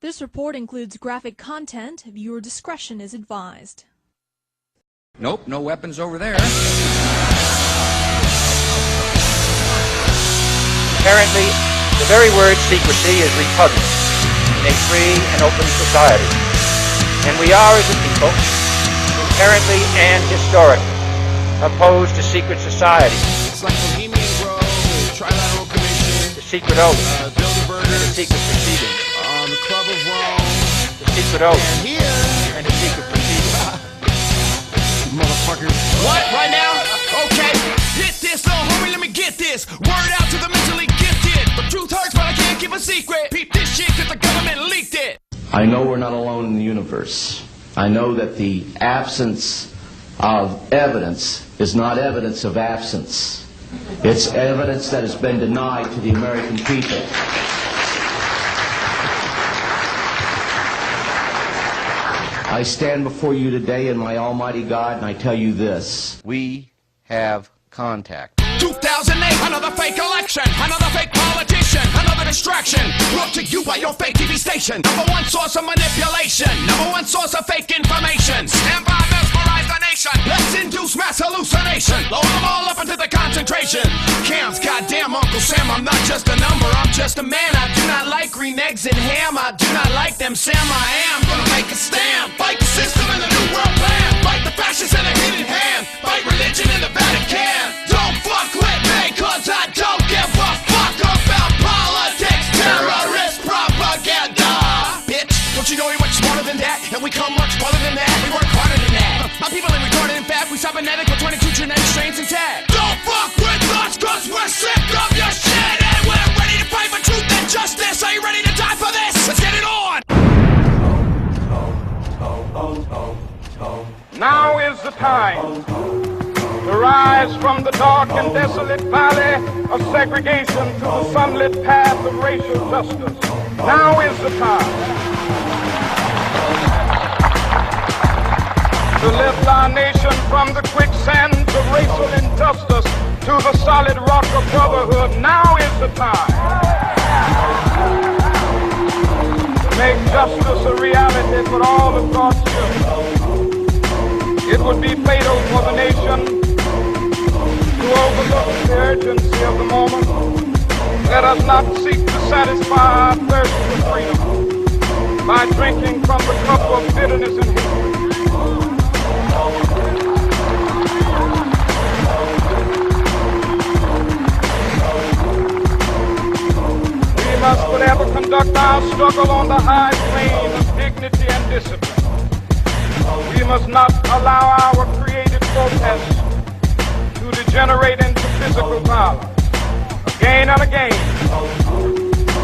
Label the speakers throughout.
Speaker 1: This report includes graphic content. Viewer discretion is advised.
Speaker 2: Nope, no weapons over there.
Speaker 3: Apparently, the very word secrecy is repugnant in a free and open society. And we are, as a people, inherently and historically opposed to secret society.
Speaker 4: It's like Bohemian Grove, the Trilateral Commission,
Speaker 3: The secret oath,
Speaker 4: Bilderberg,
Speaker 3: and the secret proceeding.
Speaker 4: the Club of Rome,
Speaker 3: The secret oath,
Speaker 4: and here,
Speaker 3: and the secret proceeding.
Speaker 4: motherfuckers. What, right now? Okay, get this, little homie, let me get this. Word out to the mentally gifted. The truth hurts, but I can't keep a secret. Peep this shit, cause the government leaked it.
Speaker 5: I know we're not alone in the universe. I know that the absence of evidence is not evidence of absence. It's evidence that has been denied to the American people. I stand before you today in my almighty God and I tell you this.
Speaker 3: We have contact.
Speaker 4: 2008, another fake election, another fake politician, another distraction brought to you by your fake TV station. Number one source of manipulation, number one source of fake information. Stand by, mesmerize the nation. Let's induce mass hallucination. Load them all up into the concentration camps. Goddamn, Uncle Sam, I'm not just a number, I'm just a man. I do not like green eggs and ham. I do not like them, Sam. I am gonna make a stand. Fight the system in the New World Plan. Fight the fascists in a hidden hand. Fight religion in the Vatican. Don't fuck with me, cause I don't give a fuck about politics, terrorist propaganda. Bitch, don't you know we much smarter than that? And we come much farther than that. We work harder than that. My people ain't retarded, in fact, we cybernetic with 22 genetic strains intact. Don't fuck with us, cause we're sick of your shit. And we're ready to fight for truth and justice. Are you ready to die for this? Let's get it on!
Speaker 6: Now is the time to rise from the dark and desolate valley of segregation to the sunlit path of racial justice. Now is the time to lift our nation from the quicksand of racial injustice to the solid rock of brotherhood. Now is the time to make justice a reality for all of God's children. It would be fatal for the nation to overlook the urgency of the moment. Let us not seek to satisfy our thirst for freedom by drinking from the cup of bitterness and hatred. We must forever conduct our struggle on the high plane of dignity and discipline. We must not allow our creative protests to degenerate into physical violence. Again and again,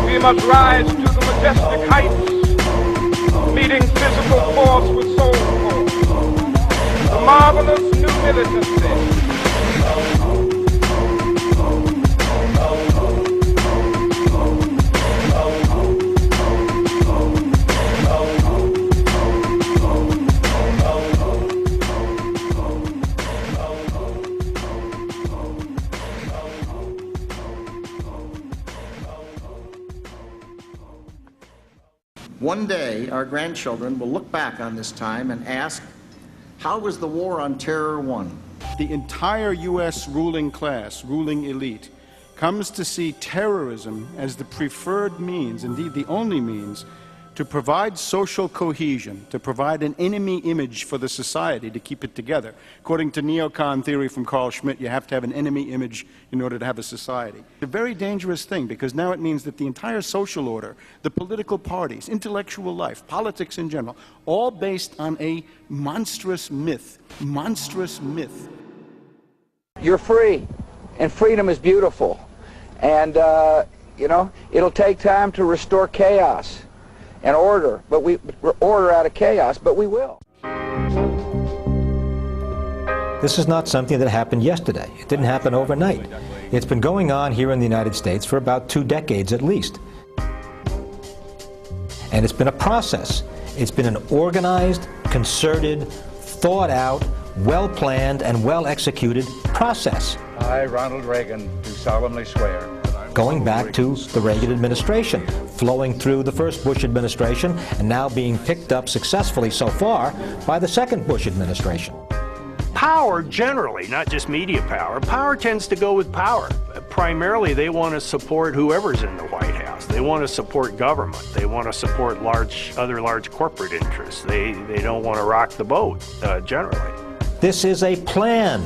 Speaker 6: we must rise to the majestic heights, meeting physical force with soul force. The marvelous new militancy.
Speaker 7: One day, our grandchildren will look back on this time and ask, how was the war on terror won?
Speaker 8: The entire U.S. ruling class, ruling elite, comes to see terrorism as the preferred means, indeed the only means, to provide social cohesion, to provide an enemy image for the society to keep it together. According to neocon theory from Carl Schmitt, you have to have an enemy image in order to have a society. It's a very dangerous thing because now it means that the entire social order, the political parties, intellectual life, politics in general, all based on a monstrous myth. Monstrous myth.
Speaker 3: You're free, and freedom is beautiful. And, you know, it'll take time to restore chaos and order, but order out of chaos, but we will.
Speaker 9: This is not something that happened yesterday. It didn't happen overnight. It's been going on here in the United States for about 2 decades at least. And it's been a process. It's been an organized, concerted, thought out, well-planned, and well-executed process.
Speaker 3: I, Ronald Reagan, do solemnly swear.
Speaker 9: going back to the Reagan administration, flowing through the first Bush administration, and now being picked up successfully so far by the second Bush administration.
Speaker 10: Power generally, not just media power, power tends to go with power. Primarily, they want to support whoever's in the White House. They want to support government. They want to support other large corporate interests. They don't want to rock the boat, generally.
Speaker 9: This is a plan.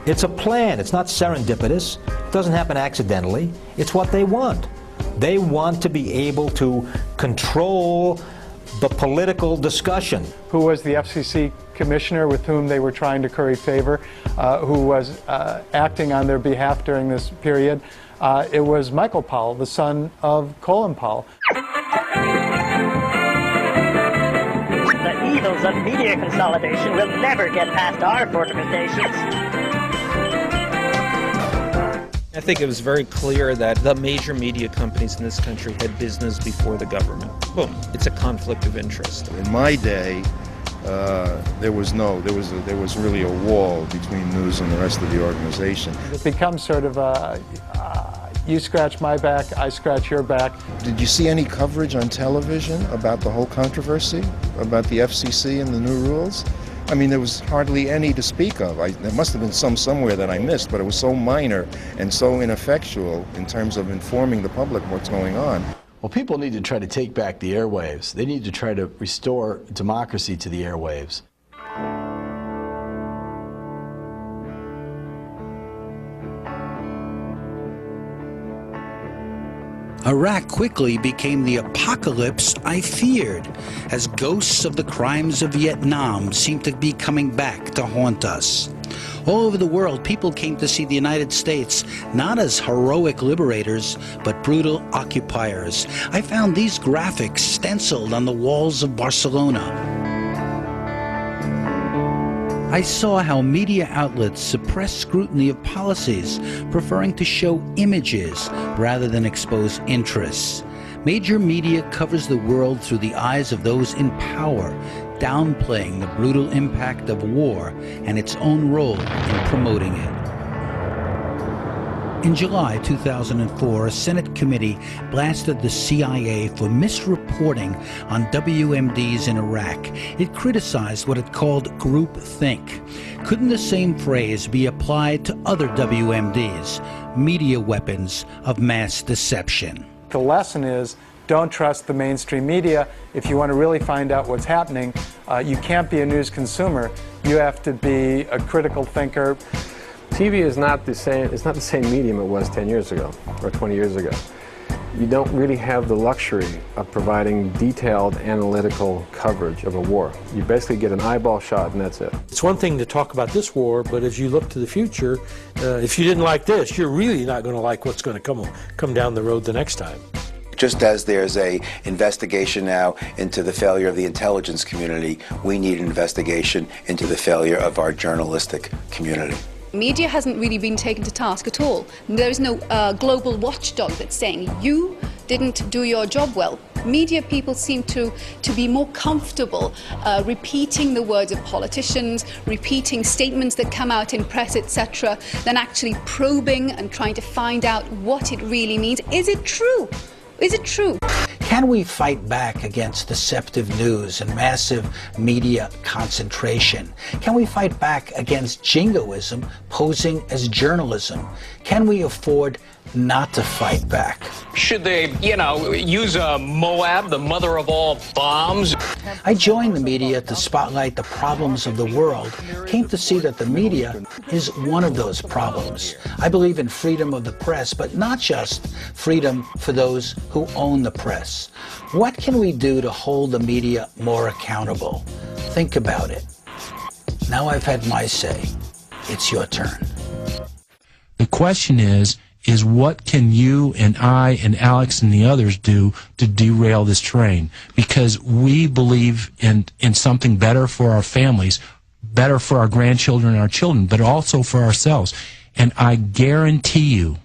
Speaker 9: It's a plan. It's not serendipitous. It doesn't happen accidentally. It's what they want. They want to be able to control the political discussion.
Speaker 11: Who was the FCC commissioner with whom they were trying to curry favor, who was acting on their behalf during this period? It was Michael Powell, the son of Colin Powell.
Speaker 12: The evils of media consolidation will never get past our fortifications.
Speaker 13: I think it was very clear that the major media companies in this country had business before the government. Boom. It's a conflict of interest.
Speaker 14: In my day, there was really a wall between news and the rest of the organization.
Speaker 11: It becomes sort of you scratch my back, I scratch your back.
Speaker 14: Did you see any coverage on television about the whole controversy, about the FCC and the new rules? I mean, there was hardly any to speak of. There must have been some somewhere that I missed, but it was so minor and so ineffectual in terms of informing the public what's going on.
Speaker 15: Well, people need to try to take back the airwaves. They need to try to restore democracy to the airwaves.
Speaker 16: Iraq quickly became the apocalypse I feared, as ghosts of the crimes of Vietnam seemed to be coming back to haunt us. All over the world, people came to see the United States not as heroic liberators, but brutal occupiers. I found these graphics stenciled on the walls of Barcelona. I saw how media outlets suppress scrutiny of policies, preferring to show images rather than expose interests. Major media covers the world through the eyes of those in power, downplaying the brutal impact of war and its own role in promoting it. In July 2004, a Senate committee blasted the CIA for misreporting on WMDs in Iraq. It criticized what it called groupthink. Couldn't the same phrase be applied to other WMDs, media weapons of mass deception?
Speaker 11: The lesson is, don't trust the mainstream media. If you want to really find out what's happening, you can't be a news consumer. You have to be a critical thinker.
Speaker 17: TV is not the same. It's not the same medium it was 10 years ago or 20 years ago. You don't really have the luxury of providing detailed analytical coverage of a war. You basically get an eyeball shot and that's it.
Speaker 18: It's one thing to talk about this war, but as you look to the future, if you didn't like this, you're really not going to like what's going to come down the road the next time.
Speaker 19: Just as there's an investigation now into the failure of the intelligence community, we need an investigation into the failure of our journalistic community.
Speaker 20: Media hasn't really been taken to task at all. There is no global watchdog that's saying you didn't do your job well. Media people seem to be more comfortable repeating the words of politicians, repeating statements that come out in press, etc., than actually probing and trying to find out what it really means. Is it true? Is it true?
Speaker 16: Can we fight back against deceptive news and massive media concentration? Can we fight back against jingoism posing as journalism? Can we afford not to fight back?
Speaker 21: Should they, use Moab, the mother of all bombs?
Speaker 16: I joined the media to spotlight the problems of the world, came to see that the media is one of those problems. I believe in freedom of the press, but not just freedom for those who own the press. What can we do to hold the media more accountable? Think about it. Now I've had my say. It's your turn.
Speaker 22: The question is what can you and I and Alex and the others do to derail this train? Because we believe in something better for our families, better for our grandchildren and our children, but also for ourselves. And I guarantee you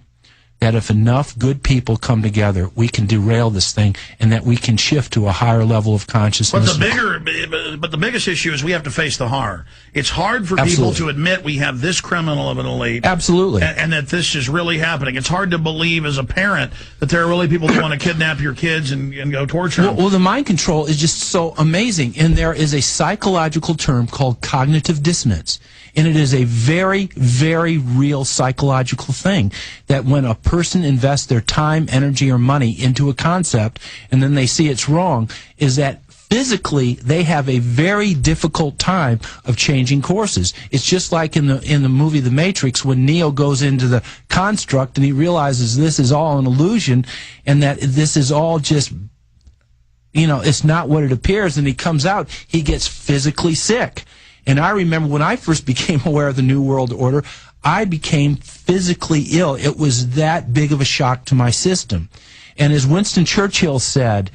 Speaker 22: that if enough good people come together, we can derail this thing and that we can shift to a higher level of consciousness.
Speaker 23: But the
Speaker 1: but the biggest issue is we have to face the horror. It's hard for
Speaker 22: Absolutely.
Speaker 1: people to admit we have this criminal of an elite.
Speaker 22: Absolutely.
Speaker 1: And that this is really happening. It's hard to believe as a parent that there are really people who want to kidnap your kids and go torture them.
Speaker 22: Well, the mind control is just so amazing. And there is a psychological term called cognitive dissonance. And it is a very, very real psychological thing that when a person invests their time, energy, or money into a concept and then they see it's wrong, is that physically they have a very difficult time of changing courses. It's just like in the movie The Matrix when Neo goes into the construct and he realizes this is all an illusion and that this is all just, you know, it's not what it appears, and he comes out, he gets physically sick. And I remember when I first became aware of the New World Order, I became physically ill. It was that big of a shock to my system. And as Winston Churchill said,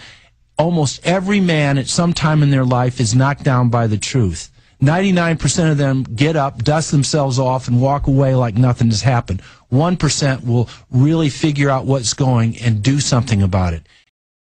Speaker 22: almost every man at some time in their life is knocked down by the truth. 99% of them get up, dust themselves off, and walk away like nothing has happened. 1% will really figure out what's going and do something about it.